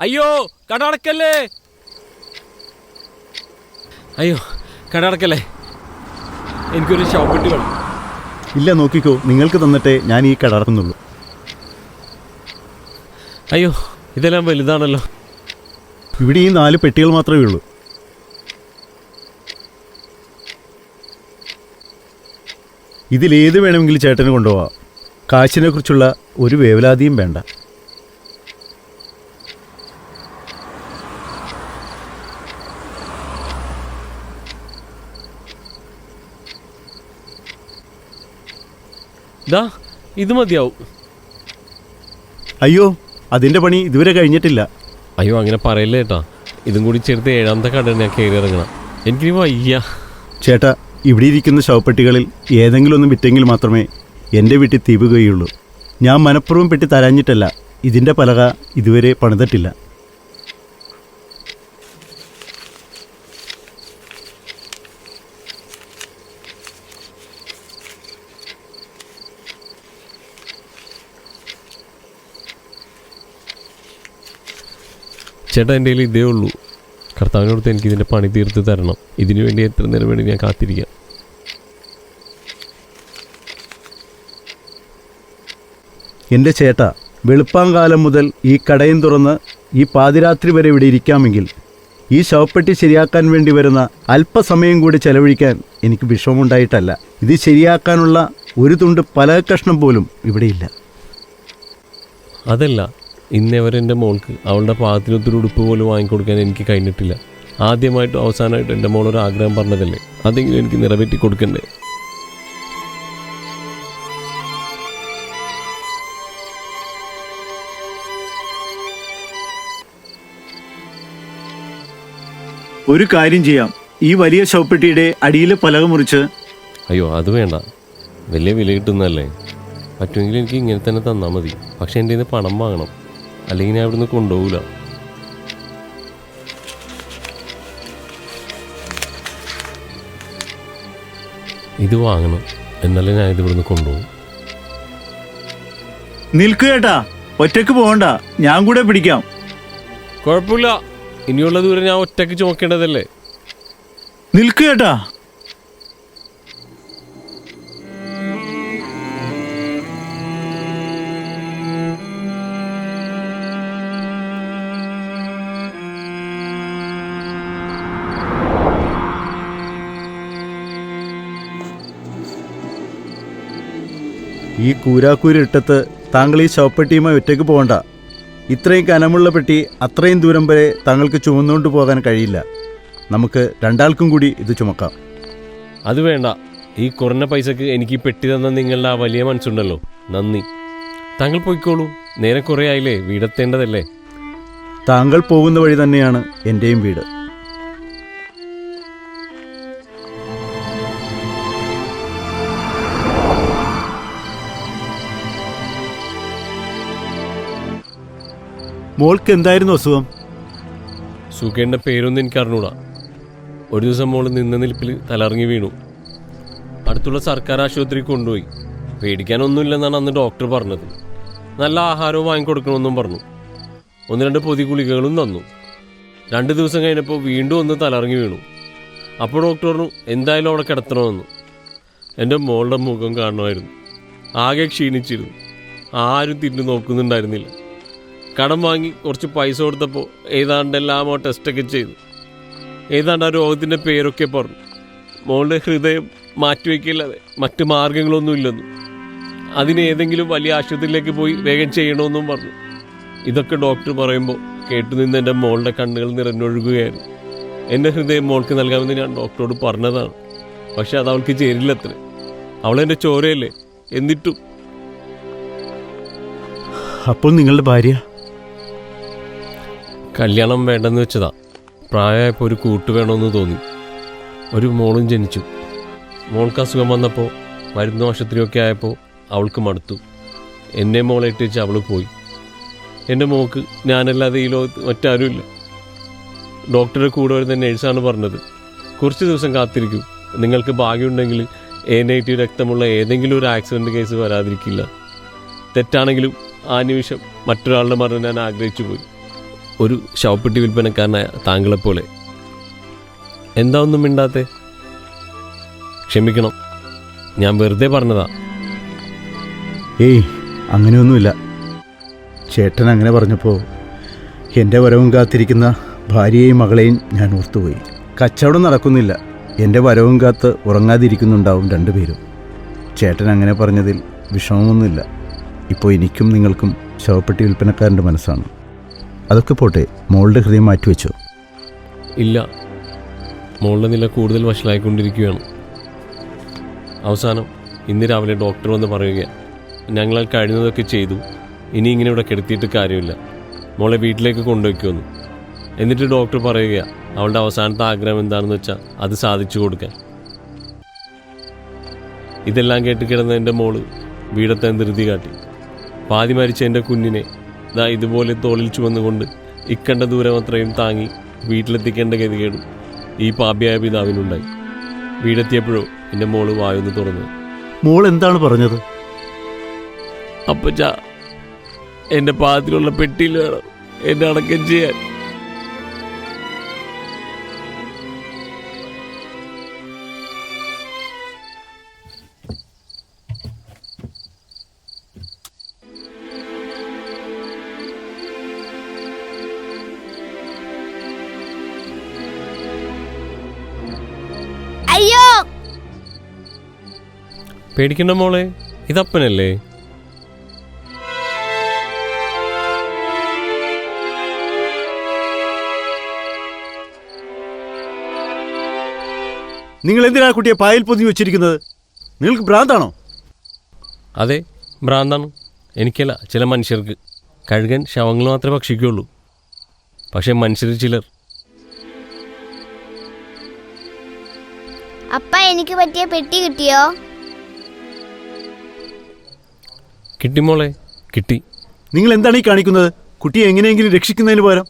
അയ്യോ കട അടക്കല്ലേ, അയ്യോ കട അടക്കല്ലേ, എനിക്കൊരു ശവപ്പെട്ടി വേണം. ഇല്ല, നോക്കിക്കോ, നിങ്ങൾക്ക് തന്നിട്ടേ ഞാൻ ഈ കട അടക്കുന്നുള്ളൂ. അയ്യോ ഇതെല്ലാം വലുതാണല്ലോ. ഇവിടെ ഈ 4 പെട്ടികൾ മാത്രമേ ഉള്ളൂ. ഇതിലേത് വേണമെങ്കിലും ചേട്ടന് കൊണ്ടുപോവാം. കാശിനെ കുറിച്ചുള്ള ഒരു വേവലാതിയും വേണ്ട. ഇത് മതിയാവും. അയ്യോ, അതിൻ്റെ പണി ഇതുവരെ കഴിഞ്ഞിട്ടില്ല. അയ്യോ അങ്ങനെ പറയല്ലേ ചേട്ടാ, ഇതും കൂടി ചേർത്ത് 7ാമത്തെ കട ഞാൻ കയറി ഇറങ്ങണം. എനിക്കിനി വയ്യ. ചേട്ടാ, ഇവിടെ ഇരിക്കുന്ന ശവപ്പെട്ടികളിൽ ഏതെങ്കിലും ഒന്ന് വിറ്റെങ്കിൽ മാത്രമേ എൻ്റെ വീട്ടിൽ തീവുകയുള്ളൂ. ഞാൻ മനഃപൂർവ്വം പെട്ടി തരാഞ്ഞിട്ടല്ല, ഇതിൻ്റെ പലക ഇതുവരെ പണിതിട്ടില്ല. ചേട്ടാ എൻ്റെ കയ്യിൽ ഇതേ ഉള്ളൂ. കർത്താവിനോടത്ത് എനിക്ക് ഇതിൻ്റെ പണി തീർത്ത് തരണം. ഇതിനു വേണ്ടി എത്ര നേരം വേണ്ടി ഞാൻ കാത്തിരിക്കാം. എൻ്റെ ചേട്ടാ, വെളുപ്പാങ്കാലം മുതൽ ഈ കടയും തുറന്ന് ഈ പാതിരാത്രി വരെ ഇവിടെ ഇരിക്കാമെങ്കിൽ ഈ ശവപ്പെട്ടി ശരിയാക്കാൻ വേണ്ടി വരുന്ന അല്പസമയം കൂടി ചെലവഴിക്കാൻ എനിക്ക് വിഷമമുണ്ടായിട്ടല്ല. ഇത് ശരിയാക്കാനുള്ള ഒരു തുണ്ട് പലക കഷ്ണം പോലും ഇവിടെയില്ല. അതല്ല, ഇന്നേ വരെ എൻ്റെ മോൾക്ക് അവളുടെ പാകത്തിനൊത്തൊരു ഉടുപ്പ് പോലും വാങ്ങിക്കൊടുക്കാൻ എനിക്ക് കഴിഞ്ഞിട്ടില്ല. ആദ്യമായിട്ടും അവസാനമായിട്ടും എൻ്റെ മോളൊരു ആഗ്രഹം പറഞ്ഞതല്ലേ, അതെങ്കിലും എനിക്ക് നിറവേറ്റി കൊടുക്കണ്ടേ. ഒരു കാര്യം ചെയ്യാം, ഈ വലിയ ശവപ്പെട്ടിയുടെ അടിയിലെ പലക മുറിച്ച്. അയ്യോ അത് വേണ്ട, വലിയ വില കിട്ടുന്നതല്ലേ. പറ്റുമെങ്കിൽ എനിക്ക് ഇങ്ങനെ തന്നെ തന്നാൽ മതി. പക്ഷെ എൻ്റെ കയ്യിൽ നിന്ന് പണം വാങ്ങണം, അല്ലെങ്കിൽ ഞാൻ ഇവിടുന്ന് കൊണ്ടുപോകില്ല. ഇത് വാങ്ങണം, എന്നാലേ ഞാൻ ഇത് ഇവിടുന്ന് കൊണ്ടുപോകും. നിൽക്കു ചേട്ടാ, ഒറ്റക്ക് പോകണ്ട, ഞാൻ കൂടെ പിടിക്കാം. കുഴപ്പമില്ല, ഇനിയുള്ള ദൂരം ഞാൻ ഒറ്റയ്ക്ക് ചുമക്കേണ്ടതല്ലേ. നിൽക്കു ചേട്ടാ. ഈ കൂരാക്കൂരിട്ടത്ത് താങ്കൾ ഈ ശവപ്പെട്ടിയുമായി ഒറ്റയ്ക്ക് പോകണ്ട. ഇത്രയും കനമുള്ള പെട്ടി അത്രയും ദൂരം വരെ താങ്കൾക്ക് ചുമന്നുകൊണ്ട് പോകാൻ കഴിയില്ല. നമുക്ക് 2 ആൾക്കും കൂടി ഇത് ചുമക്കാം. അത് വേണ്ട, ഈ കുറഞ്ഞ പൈസക്ക് എനിക്ക് പെട്ടി തന്ന നിങ്ങളുടെ ആ വലിയ മനസ്സുണ്ടല്ലോ, നന്ദി. താങ്കൾ പോയിക്കോളൂ, നേരെ കുറേ ആയില്ലേ, വീടെത്തേണ്ടതല്ലേ. താങ്കൾ പോകുന്ന വഴി തന്നെയാണ് എൻ്റെയും വീട്. മോൾക്ക് എന്തായിരുന്നു അസുഖം? സുഖേൻ്റെ പേരൊന്നും എനിക്ക് അറിഞ്ഞൂടാ. ഒരു ദിവസം മോൾ നിന്ന നിൽപ്പിൽ തലറങ്ങി വീണു. അടുത്തുള്ള സർക്കാർ ആശുപത്രിക്ക് കൊണ്ടുപോയി. പേടിക്കാനൊന്നുമില്ലെന്നാണ് അന്ന് ഡോക്ടർ പറഞ്ഞത്. നല്ല ആഹാരവും വാങ്ങിക്കൊടുക്കണമെന്നും പറഞ്ഞു. 1-2 പൊതി ഗുളികകളും തന്നു. 2 ദിവസം കഴിഞ്ഞപ്പോൾ വീണ്ടും ഒന്ന് തലറങ്ങി വീണു. അപ്പോൾ ഡോക്ടർ പറഞ്ഞു എന്തായാലും അവിടെ കിടത്തണമെന്ന്. എൻ്റെ മോളുടെ മുഖം കാണുമായിരുന്നു. ആകെ ക്ഷീണിച്ചിരുന്നു. ആരും തിരിഞ്ഞു നോക്കുന്നുണ്ടായിരുന്നില്ല. കടം വാങ്ങി കുറച്ച് പൈസ കൊടുത്തപ്പോൾ ഏതാണ്ടെല്ലാമോ ടെസ്റ്റൊക്കെ ചെയ്തു. ഏതാണ്ട് ആ രോഗത്തിൻ്റെ പേരൊക്കെ പറഞ്ഞു. മോളുടെ ഹൃദയം മാറ്റിവെക്കില്ലാതെ മറ്റ് മാർഗങ്ങളൊന്നുമില്ലെന്നും അതിന് ഏതെങ്കിലും വലിയ ആശുപത്രിയിലേക്ക് പോയി വേഗം ചെയ്യണമെന്നും പറഞ്ഞു. ഇതൊക്കെ ഡോക്ടർ പറയുമ്പോൾ കേട്ടുനിന്ന് എൻ്റെ മോളുടെ കണ്ണുകൾ നിറഞ്ഞൊഴുകുകയായിരുന്നു. എൻ്റെ ഹൃദയം മോൾക്ക് നൽകാമെന്ന് ഞാൻ ഡോക്ടറോട് പറഞ്ഞതാണ്. പക്ഷെ അത് അവൾക്ക് ചേരില്ലത്ര. അവളെൻ്റെ ചോരയല്ലേ. എന്നിട്ടും. അപ്പോൾ നിങ്ങളുടെ ഭാര്യ? കല്യാണം വേണ്ടെന്ന് വെച്ചതാ. പ്രായമായപ്പോൾ ഒരു കൂട്ട് വേണമെന്ന് തോന്നി. ഒരു മോളും ജനിച്ചു. മോൾക്ക് അസുഖം വന്നപ്പോൾ മരുന്ന് ആശുപത്രിയൊക്കെ ആയപ്പോൾ അവൾക്ക് മടുത്തു. എന്നെ മോളെ ഇട്ടിച്ച് അവൾ പോയി. എൻ്റെ മോൾക്ക് ഞാനല്ലാതെ ഈ ലോകത്ത് മറ്റാരുമില്ല. ഡോക്ടറുടെ കൂടെ വരുന്ന നേഴ്സാണ് പറഞ്ഞത്, കുറച്ച് ദിവസം കാത്തിരിക്കും, നിങ്ങൾക്ക് ഭാഗ്യമുണ്ടെങ്കിൽ A-നെഗറ്റീവ് രക്തമുള്ള ഏതെങ്കിലും ഒരു ആക്സിഡൻറ്റ് കേസ് വരാതിരിക്കില്ല. തെറ്റാണെങ്കിലും ആ നിമിഷം മറ്റൊരാളുടെ മരണം ഞാൻ ആഗ്രഹിച്ചു പോയി. ഒരു ശവപ്പെട്ടി വിൽപ്പനക്കാരനായ താങ്കളെപ്പോലെ. എന്താ ഒന്നും മിണ്ടാത്തെ? ക്ഷമിക്കണം, ഞാൻ വെറുതെ പറഞ്ഞതാ. ഏയ്, അങ്ങനെയൊന്നുമില്ല. ചേട്ടൻ അങ്ങനെ പറഞ്ഞപ്പോൾ എൻ്റെ വരവും കാത്തിരിക്കുന്ന ഭാര്യയെയും മകളെയും ഞാൻ ഓർത്തുപോയി. കച്ചവടം നടക്കുന്നില്ല, എൻ്റെ വരവും കാത്ത് ഉറങ്ങാതിരിക്കുന്നുണ്ടാവും രണ്ടുപേരും. ചേട്ടൻ അങ്ങനെ പറഞ്ഞതിൽ വിഷമമൊന്നുമില്ല. ഇപ്പോൾ എനിക്കും നിങ്ങൾക്കും ശവപ്പെട്ടി വിൽപ്പനക്കാരൻ്റെ മനസ്സാണ്. അതൊക്കെ പോട്ടെ, മോളുടെ ഹൃദയം മാറ്റിവെച്ചോ? ഇല്ല, മോളുടെ നില കൂടുതൽ വഷളായിക്കൊണ്ടിരിക്കുകയാണ്. അവസാനം ഇന്ന് രാവിലെ ഡോക്ടർ വന്ന് പറയുകയാണ്, ഞങ്ങളാൽ കഴിയുന്നതൊക്കെ ചെയ്തു, ഇനി ഇങ്ങനെ ഇവിടെ കിടത്തിയിട്ട് കാര്യമില്ല, മോളെ വീട്ടിലേക്ക് കൊണ്ടുവയ്ക്കുമെന്ന്. എന്നിട്ട് ഡോക്ടർ പറയുക അവളുടെ അവസാനത്തെ ആഗ്രഹം എന്താണെന്ന് വെച്ചാൽ അത് സാധിച്ചു കൊടുക്കാൻ. ഇതെല്ലാം കേട്ട് കിടന്ന എൻ്റെ മോള് വീടത്തെ ധൃതി കാട്ടി. പാതി മരിച്ച എൻ്റെ കുഞ്ഞിനെ ദാ ഇതുപോലെ തോളിൽ ചുമന്നുകൊണ്ട് ഇക്കണ്ട ദൂരം അത്രയും താങ്ങി വീട്ടിലെത്തിക്കേണ്ട ഗതികേടും ഈ പാപിയായ പിതാവിനുണ്ടായി. വീടെത്തിയപ്പോഴോ എൻ്റെ മോള് വായൊന്ന് തുറന്നു. മോൾ എന്താണ് പറഞ്ഞത്? അപ്പച്ചാ, എൻ്റെ പാദത്തിലുള്ള പെട്ടിയിൽ വേണം എന്നെ അടക്കം ചെയ്യാൻ. അയ്യോ, പേടിക്കണ്ട മോളെ, ഇതപ്പനല്ലേ. നിങ്ങൾ എന്തിനാണ് കുട്ടിയെ പായൽ പൊതിഞ്ഞു വെച്ചിരിക്കുന്നത്? നിങ്ങൾക്ക് ഭ്രാന്താണോ? അതെ, ഭ്രാന്താണ്. എനിക്കല്ല, ചില മനുഷ്യർക്ക്. കഴുകൻ ശവങ്ങൾ മാത്രമേ ഭക്ഷിക്കുകയുള്ളൂ. പക്ഷെ മനുഷ്യർ ചിലർ. അപ്പ എനിക്ക് പറ്റിയ പെട്ടി കിട്ടിയോ? കിട്ടി മോളെ, കിട്ടി. നിങ്ങൾ എന്താണ് ഈ കാണിക്കുന്നത്? കുട്ടിയെ എങ്ങനെയെങ്കിലും രക്ഷിക്കുന്നതിന് പകരം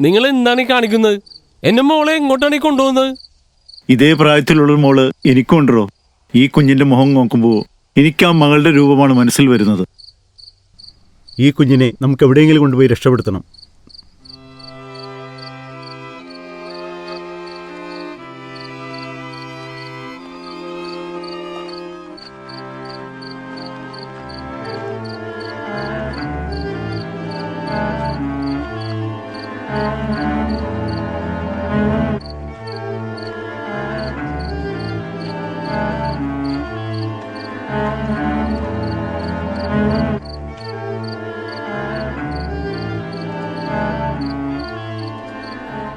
നിങ്ങൾ എന്താണ് ഈ കാണിക്കുന്നത്? എന്റെ മോളെ എങ്ങോട്ടാണ് ഈ കൊണ്ടുപോകുന്നത്? ഇതേ പ്രായത്തിലുള്ളൊരു മോള് എനിക്കുണ്ടോ? ഈ കുഞ്ഞിന്റെ മുഖം നോക്കുമ്പോൾ എനിക്ക് ആ മകളുടെ രൂപമാണ് മനസ്സിൽ വരുന്നത്. ഈ കുഞ്ഞിനെ നമുക്ക് എവിടെയെങ്കിലും കൊണ്ടുപോയി രക്ഷപ്പെടുത്തണം.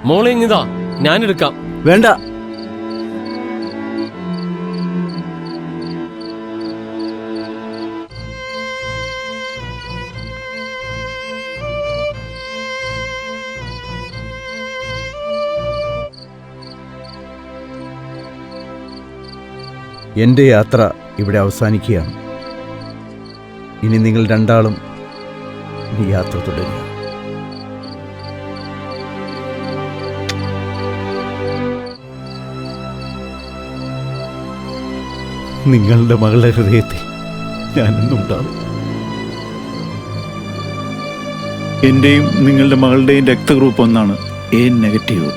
മോളെ ഇങ്ങിതാ, ഞാനെടുക്കാം. വേണ്ട. എൻ്റെ യാത്ര ഇവിടെ അവസാനിക്കുകയാണ്. ഇനി നിങ്ങൾ രണ്ടാളും ഈ യാത്ര തുടരുക. നിങ്ങളുടെ മകളുടെ ഹൃദയത്തിൽ ഞാനെന്നുണ്ടാവും. എന്റെയും നിങ്ങളുടെ മകളുടെയും രക്തഗ്രൂപ്പ് ഒന്നാണ്, എ നെഗറ്റീവ്.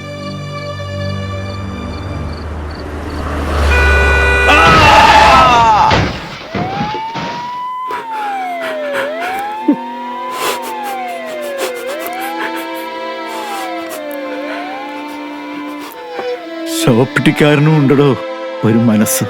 ശവപ്പെട്ടിക്കാരനും ഉണ്ടോ ഒരു മനസ്സ്.